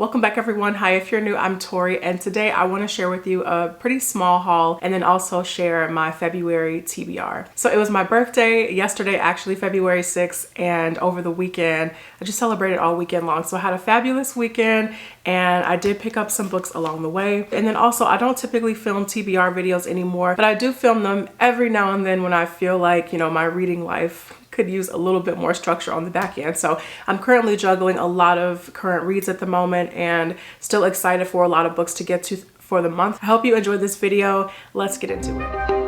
Welcome back everyone. Hi, if you're new, I'm Tori, and today I want to share with you a pretty small haul and then also share my February TBR. So it was my birthday yesterday, actually February 6th, and over the weekend, I just celebrated all weekend long. So I had a fabulous weekend and I did pick up some books along the way. And then also, I don't typically film TBR videos anymore, but I do film them every now and then when I feel like, my reading life could use a little bit more structure on the back end. So I'm currently juggling a lot of current reads at the moment and still excited for a lot of books to get to for the month. I hope you enjoyed this video. Let's get into it.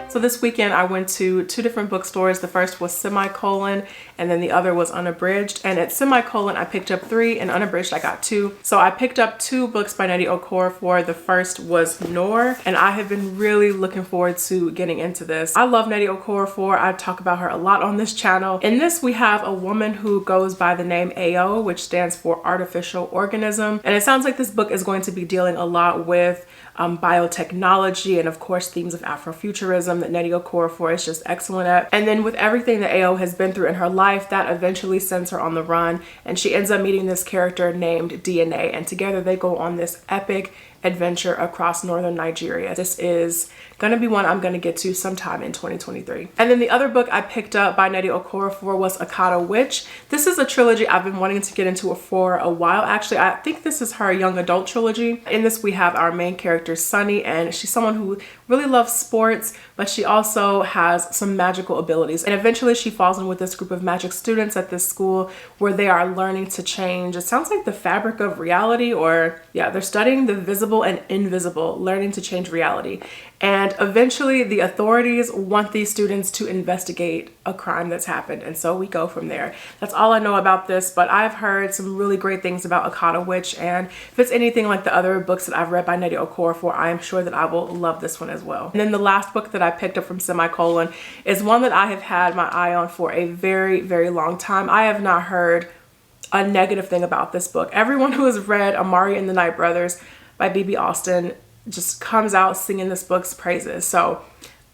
So this weekend I went to two different bookstores. The first was Semicolon and then the other was Unabridged. And at Semicolon I picked up 3 and Unabridged I got 2. So I picked up 2 books by Nnedi Okorafor. The first was Noor, and I have been really looking forward to getting into this. I love Nnedi Okorafor. I talk about her a lot on this channel. In this we have a woman who goes by the name AO, which stands for artificial organism. And it sounds like this book is going to be dealing a lot with biotechnology and of course themes of Afrofuturism that Nnedi Okorafor is just excellent at. And then with everything that AO has been through in her life, that eventually sends her on the run, and she ends up meeting this character named DNA, and together they go on this epic adventure across northern Nigeria. This is gonna be one I'm gonna get to sometime in 2023. And then the other book I picked up by Nnedi Okorafor was Akata Witch. This is a trilogy I've been wanting to get into for a while. Actually, I think this is her young adult trilogy. In this we have our main character Sunny, and she's someone who really loves sports, but she also has some magical abilities. And eventually she falls in with this group of magic students at this school where they are learning to change, it sounds like the fabric of reality, or yeah, they're studying the visible and invisible, learning to change reality. And eventually the authorities want these students to investigate a crime that's happened, and so we go from there. That's all I know about this, but I've heard some really great things about Akata Witch, and if it's anything like the other books that I've read by Nnedi Okorafor, I am sure that I will love this one as well. And then the last book that I picked up from Semicolon is one that I have had my eye on for a very, very long time. I have not heard a negative thing about this book. Everyone who has read Amari and the Night Brothers by B.B. Austin just comes out singing this book's praises. So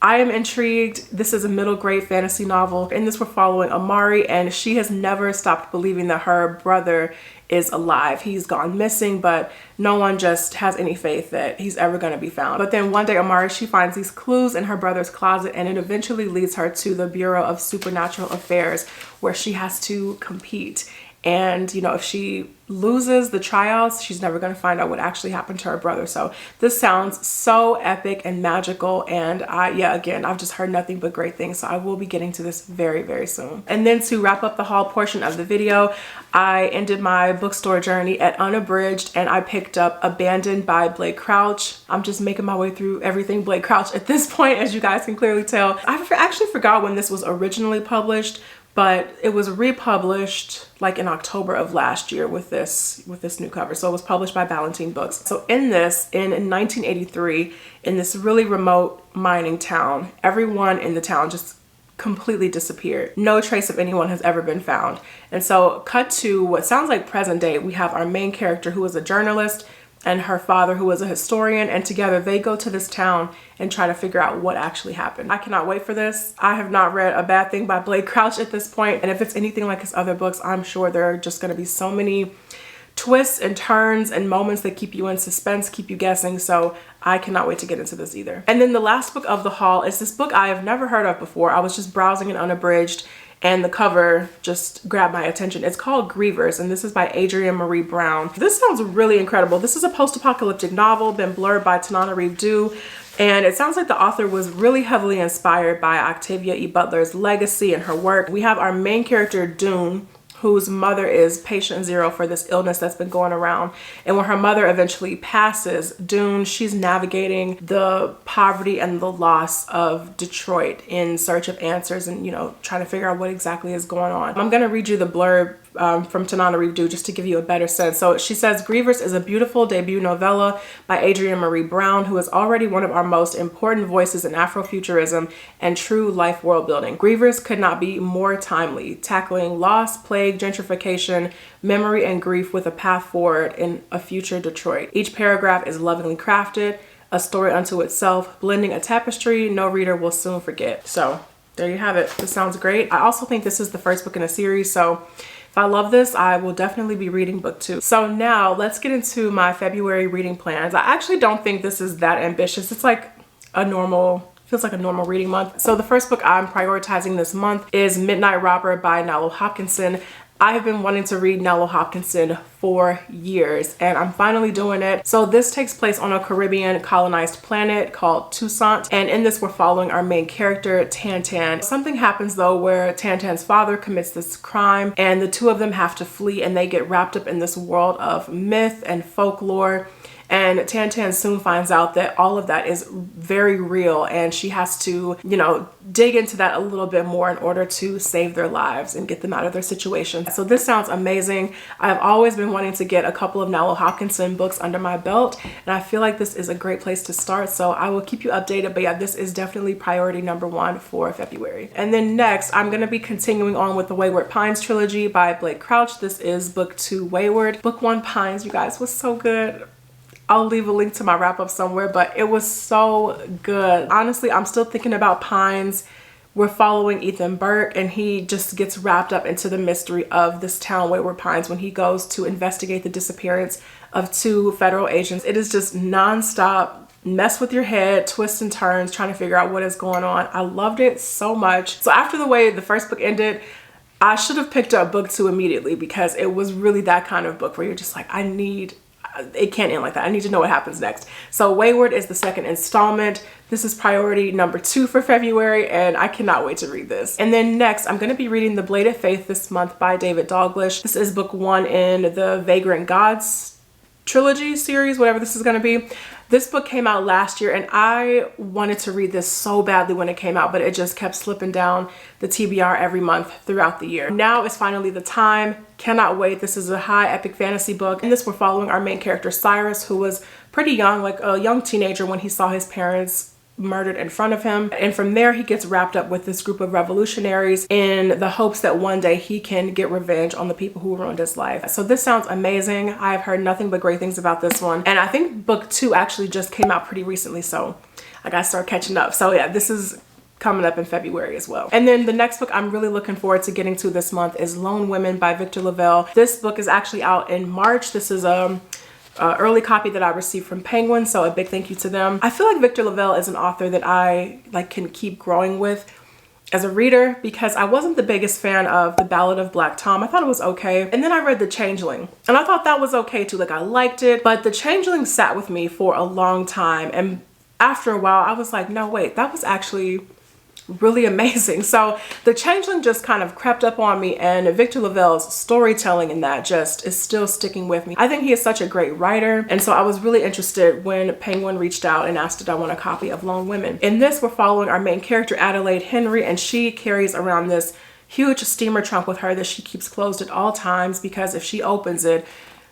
I am intrigued. This is a middle grade fantasy novel. In this we're following Amari, and she has never stopped believing that her brother is alive. He's gone missing, but no one just has any faith that he's ever going to be found. But then one day Amari, she finds these clues in her brother's closet, and it eventually leads her to the Bureau of Supernatural Affairs where she has to compete. And if she loses the tryouts, she's never going to find out what actually happened to her brother. So this sounds so epic and magical, and again, I've just heard nothing but great things, so I will be getting to this very, very soon. And then to wrap up the haul portion of the video, I ended my bookstore journey at Unabridged, and I picked up Abandoned by Blake Crouch. I'm just making my way through everything Blake Crouch at this point, as you guys can clearly tell. I actually forgot when this was originally published, but it was republished like in October of last year with this new cover. So it was published by Ballantine Books. So in 1983, in this really remote mining town, everyone in the town just completely disappeared. No trace of anyone has ever been found. And so cut to what sounds like present day, we have our main character who is a journalist and her father who is a historian, and together they go to this town and try to figure out what actually happened. I cannot wait for this. I have not read a bad thing by Blake Crouch at this point, and if it's anything like his other books, I'm sure there are just going to be so many twists and turns and moments that keep you in suspense, keep you guessing, so I cannot wait to get into this either. And then the last book of the haul is this book I have never heard of before. I was just browsing in Unabridged, and the cover just grabbed my attention. It's called Grievers, and this is by Adrienne Marie Brown. This sounds really incredible. This is a post-apocalyptic novel, been blurred by Tananarive Due, and it sounds like the author was really heavily inspired by Octavia E. Butler's legacy and her work. We have our main character, Dune, whose mother is patient zero for this illness that's been going around. And when her mother eventually passes, Dune, she's navigating the poverty and the loss of Detroit in search of answers and, trying to figure out what exactly is going on. I'm gonna read you the blurb from Tananarive Due just to give you a better sense. So she says, Grievers is a beautiful debut novella by Adrienne Marie Brown, who is already one of our most important voices in Afrofuturism and true life world building. Grievers could not be more timely, tackling loss, plague, gentrification, memory, and grief with a path forward in a future Detroit. Each paragraph is lovingly crafted, a story unto itself, blending a tapestry no reader will soon forget. So there you have it. This sounds great. I also think this is the first book in a series, so if I love this, I will definitely be reading book 2. So now let's get into my February reading plans. I actually don't think this is that ambitious. It's like a normal, feels like a normal reading month. So the first book I'm prioritizing this month is Midnight Robber by Nalo Hopkinson. I have been wanting to read Nalo Hopkinson for years, and I'm finally doing it. So this takes place on a Caribbean colonized planet called Toussaint, and in this we're following our main character, Tantan. Something happens though where Tantan's father commits this crime, and the two of them have to flee, and they get wrapped up in this world of myth and folklore. And Tantan soon finds out that all of that is very real, and she has to, you know, dig into that a little bit more in order to save their lives and get them out of their situation. So this sounds amazing. I've always been wanting to get a couple of Nalo Hopkinson books under my belt, and I feel like this is a great place to start. So I will keep you updated, but yeah, this is definitely priority number 1 for February. And then next, I'm gonna be continuing on with the Wayward Pines trilogy by Blake Crouch. This is book 2, Wayward. Book 1, Pines, you guys, was so good. I'll leave a link to my wrap up somewhere, but it was so good. Honestly, I'm still thinking about Pines. We're following Ethan Burke, and he just gets wrapped up into the mystery of this town, Wayward Pines, when he goes to investigate the disappearance of 2 federal agents. It is just nonstop, mess with your head, twists and turns, trying to figure out what is going on. I loved it so much. So after the way the first book ended, I should have picked up book 2 immediately, because it was really that kind of book where you're just like, it can't end like that. I need to know what happens next. So Wayward is the second installment. This is priority number 2 for February, and I cannot wait to read this. And then next, I'm going to be reading The Blade of Faith this month by David Dalglish. This is book 1 in the Vagrant Gods trilogy series, whatever this is going to be. This book came out last year, and I wanted to read this so badly when it came out, but it just kept slipping down the TBR every month throughout the year. Now is finally the time. Cannot wait. This is a high epic fantasy book. In this, we're following our main character, Cyrus, who was pretty young, like a young teenager when he saw his parents murdered in front of him. And from there, he gets wrapped up with this group of revolutionaries in the hopes that one day he can get revenge on the people who ruined his life. So this sounds amazing. I've heard nothing but great things about this one. And I think book 2 actually just came out pretty recently, so I gotta start catching up. So yeah, this is coming up in February as well. And then the next book I'm really looking forward to getting to this month is Lone Women by Victor LaValle. This book is actually out in March. This is early copy that I received from Penguin, so a big thank you to them. I feel like Victor LaValle is an author that I can keep growing with as a reader, because I wasn't the biggest fan of The Ballad of Black Tom. I thought it was okay. And then I read The Changeling, and I thought that was okay too. Like, I liked it, but The Changeling sat with me for a long time, and after a while I was like, no wait, that was actually really amazing. So The Changeling just kind of crept up on me, and Victor LaValle's storytelling in that just is still sticking with me. I think he is such a great writer, and so I was really interested when Penguin reached out and asked did I want a copy of Lone Women. In this, we're following our main character, Adelaide Henry, and she carries around this huge steamer trunk with her that she keeps closed at all times, because if she opens it,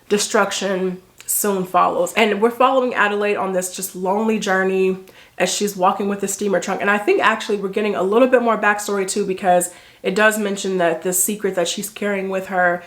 destruction soon follows. And we're following Adelaide on this just lonely journey as she's walking with the steamer trunk. And I think actually we're getting a little bit more backstory too, because it does mention that the secret that she's carrying with her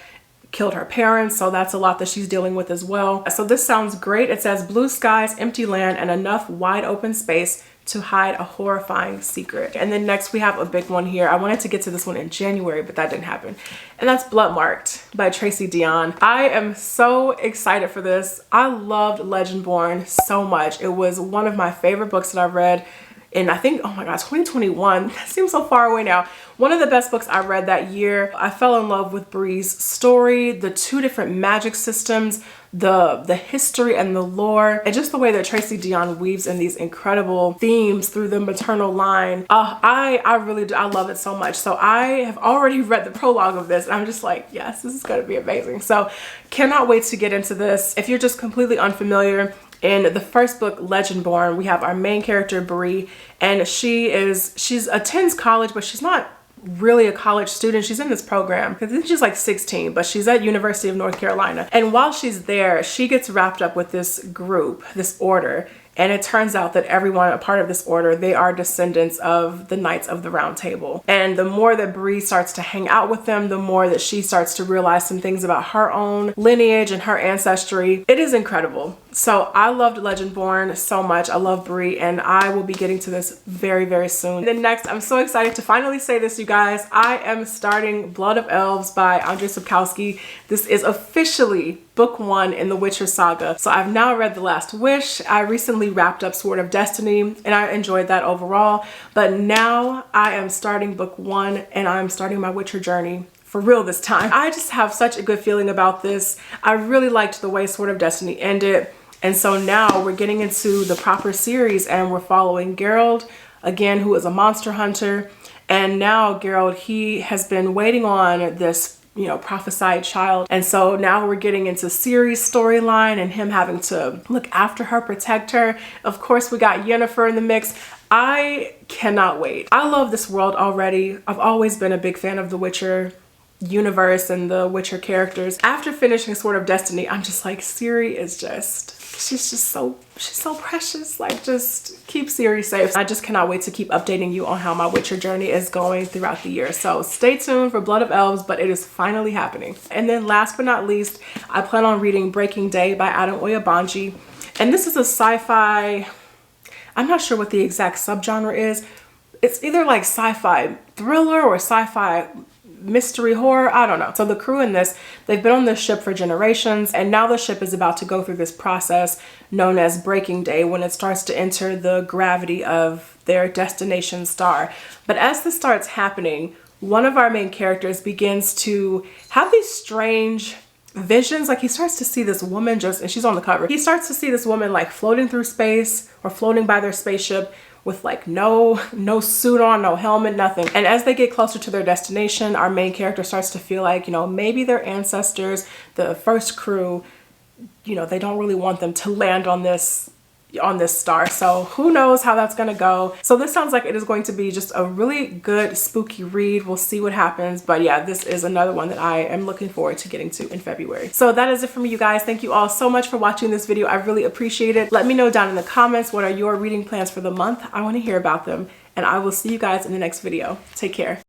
killed her parents, so that's a lot that she's dealing with as well. So this sounds great. It says blue skies, empty land, and enough wide open space to hide a horrifying secret. And then next we have a big one here. I wanted to get to this one in January, but that didn't happen. And that's Blood Marked by Tracy Deonn. I am so excited for this. I loved Legendborn so much. It was one of my favorite books that I've read in, I think, oh my gosh, 2021. That seems so far away now. One of the best books I read that year. I fell in love with Bree's story, the 2 different magic systems, the history and the lore, and just the way that Tracy Deonn weaves in these incredible themes through the maternal line. I really do. I love it so much. So I have already read the prologue of this, and I'm just like, yes, this is going to be amazing. So cannot wait to get into this. If you're just completely unfamiliar, in the first book, Legendborn, we have our main character, Bree, and she attends college, but she's not really a college student. She's in this program because I think she's like 16, but she's at University of North Carolina. And while she's there, she gets wrapped up with this group, this order. And it turns out that everyone a part of this order, they are descendants of the Knights of the Round Table. And the more that Bree starts to hang out with them, the more that she starts to realize some things about her own lineage and her ancestry. It is incredible. So I loved Legendborn so much. I love Brie, and I will be getting to this very, very soon. And then next, I'm so excited to finally say this, you guys. I am starting Blood of Elves by Andrzej Sapkowski. This is officially book 1 in the Witcher saga. So I've now read The Last Wish. I recently wrapped up Sword of Destiny, and I enjoyed that overall. But now I am starting book 1, and I'm starting my Witcher journey for real this time. I just have such a good feeling about this. I really liked the way Sword of Destiny ended. And so now we're getting into the proper series, and we're following Geralt, again, who is a monster hunter. And now Geralt, he has been waiting on this, you know, prophesied child. And so now we're getting into Ciri's storyline and him having to look after her, protect her. Of course, we got Yennefer in the mix. I cannot wait. I love this world already. I've always been a big fan of The Witcher universe and the Witcher characters. After finishing Sword of Destiny, I'm just like, Ciri is just, she's so precious. Like, just keep Ciri safe. I just cannot wait to keep updating you on how my Witcher journey is going throughout the year. So stay tuned for Blood of Elves, but it is finally happening. And then last but not least, I plan on reading Breaking Day by Adam Oyebanji. And this is a sci-fi, I'm not sure what the exact subgenre is. It's either like sci-fi thriller or sci-fi mystery horror, I don't know. So the crew in this, they've been on this ship for generations, and now the ship is about to go through this process known as Breaking Day, when it starts to enter the gravity of their destination star. But as this starts happening, one of our main characters begins to have these strange visions. Like, he starts to see this woman just, and she's on the cover, he starts to see this woman like floating through space or floating by their spaceship with like no suit on, no helmet, nothing. And as they get closer to their destination, our main character starts to feel like, you know, maybe their ancestors, the first crew, you know, they don't really want them to land on this star. So who knows how that's gonna go. So this sounds like it is going to be just a really good spooky read. We'll see what happens. But yeah, this is another one that I am looking forward to getting to in February. So that is it for me, you guys. Thank you all so much for watching this video. I really appreciate it. Let me know down in the comments, what are your reading plans for the month? I want to hear about them. And I will see you guys in the next video. Take care.